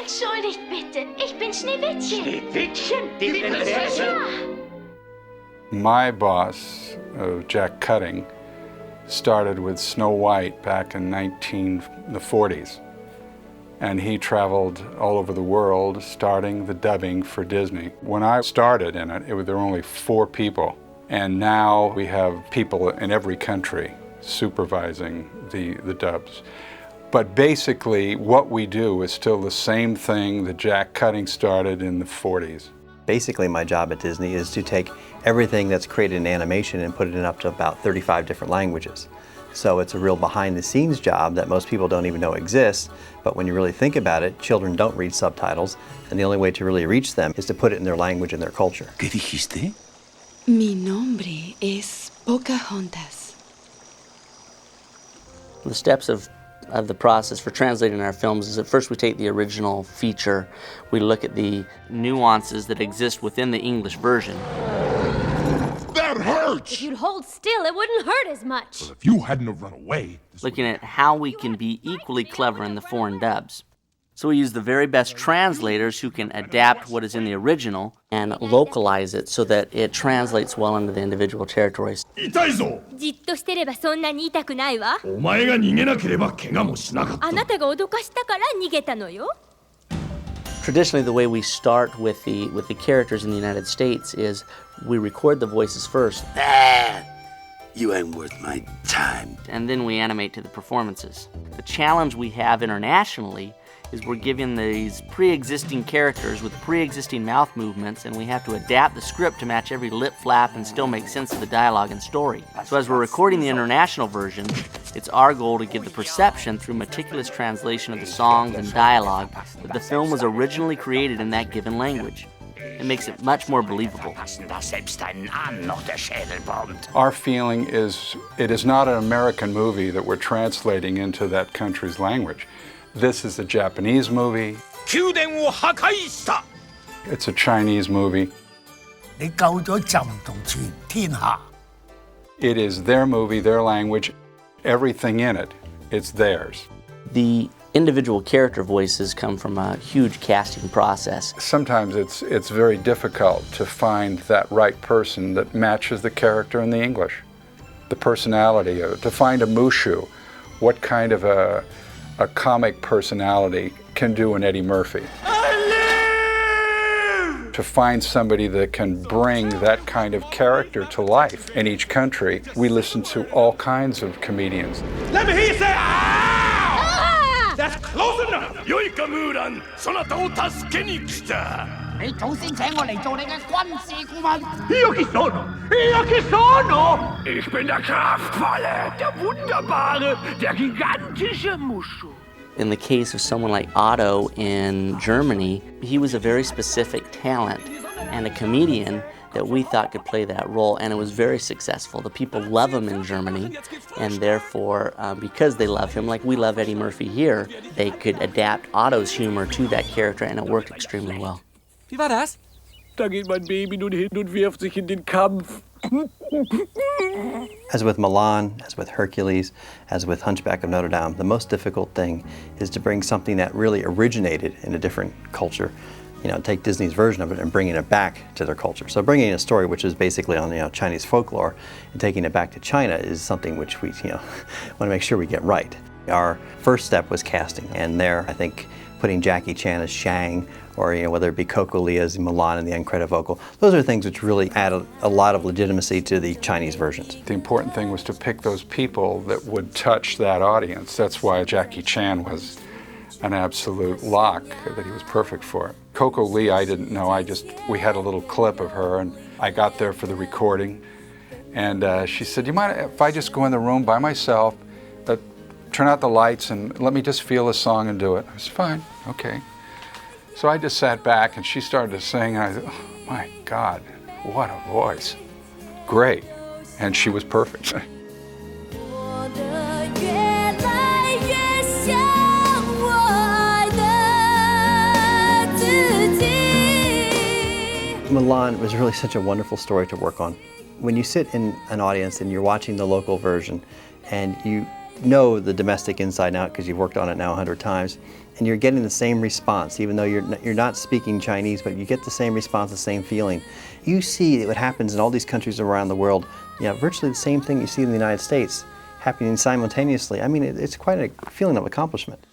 Entschuldigt bitte, ich bin Schneewittchen. Schneewittchen? Die Prinzessin? My boss, Jack Cutting, started with Snow White back in the 40s. And he traveled all over the world starting the dubbing for Disney. When I started in it, there were only 4 people. And now we have people in every country supervising the dubs. But basically, what we do is still the same thing that Jack Cutting started in the 40s. Basically, my job at Disney is to take everything that's created in animation and put it in up to about 35 different languages. So it's a real behind-the-scenes job that most people don't even know exists, but when you really think about it, children don't read subtitles, and the only way to really reach them is to put it in their language and their culture. ¿Qué dijiste? Mi nombre es Pocahontas. The steps of the process for translating our films is that first we take the original feature, we look at the nuances that exist within the English version. That hurts! If you'd hold still, it wouldn't hurt as much. Well, if you hadn't have run away... Looking at how we can be equally clever in the foreign dubs. So we use the very best translators who can adapt what is in the original and localize it so that it translates well into the individual territories. 痛いぞ! じっとしてればそんなに痛くないわ。お前が逃げなければ怪我もしなかった。あなたが脅かしたから逃げたのよ。Traditionally, the way we start with the characters in the United States is we record the voices first. You ain't worth my time. And then we animate to the performances. The challenge we have internationally is we're given these pre-existing characters with pre-existing mouth movements, and we have to adapt the script to match every lip flap and still make sense of the dialogue and story. So as we're recording the international version, it's our goal to give the perception through meticulous translation of the songs and dialogue that the film was originally created in that given language. It makes it much more believable. Our feeling is it is not an American movie that we're translating into that country's language. This is a Japanese movie. It's a Chinese movie. It is their movie, their language, everything in it, it's theirs. The individual character voices come from a huge casting process. Sometimes it's very difficult to find that right person that matches the character in the English. The personality, to find a Mushu, what kind of a comic personality can do an Eddie Murphy. To find somebody that can bring that kind of character to life in each country, we listen to all kinds of comedians. Let me hear you say, ah! That's close enough! Yoika Mulan, そなたを助けに来た! 你早先請我嚟做你嘅軍事顧問。Yoki Sono! Yoki Sono! Ich bin der kraftvolle, der wunderbare, der gigantische Mushu. In the case of someone like Otto in Germany, he was a very specific talent and a comedian that we thought could play that role, and it was very successful. The people love him in Germany, and therefore, because they love him, like we love Eddie Murphy here, they could adapt Otto's humor to that character, and it worked extremely well. Wie war das? Da geht mein Baby nun hin und wirft sich in den Kampf. As with Mulan, as with Hercules, as with Hunchback of Notre Dame, the most difficult thing is to bring something that really originated in a different culture, take Disney's version of it and bringing it back to their culture. So bringing a story which is basically on Chinese folklore and taking it back to China is something which we want to make sure we get right. Our first step was casting, and there I think putting Jackie Chan as Shang, or whether it be Coco Lee as Mulan in the uncredited vocal, those are things which really add a lot of legitimacy to the Chinese versions. The important thing was to pick those people that would touch that audience. That's why Jackie Chan was an absolute lock, that he was perfect for it. Coco Lee, I didn't know. We had a little clip of her, and I got there for the recording, and she said, "You mind if I just go in the room by myself, turn out the lights, and let me just feel the song and do it?" I said, "Fine, okay." So I just sat back, and she started to sing, and I said, "Oh my God, what a voice. Great." And she was perfect. Mulan was really such a wonderful story to work on. When you sit in an audience and you're watching the local version and you know the domestic inside and out because you've worked on it now 100 times, and you're getting the same response, even though you're not speaking Chinese, but you get the same response, the same feeling. You see what happens in all these countries around the world, virtually the same thing you see in the United States happening simultaneously. I mean, it's quite a feeling of accomplishment.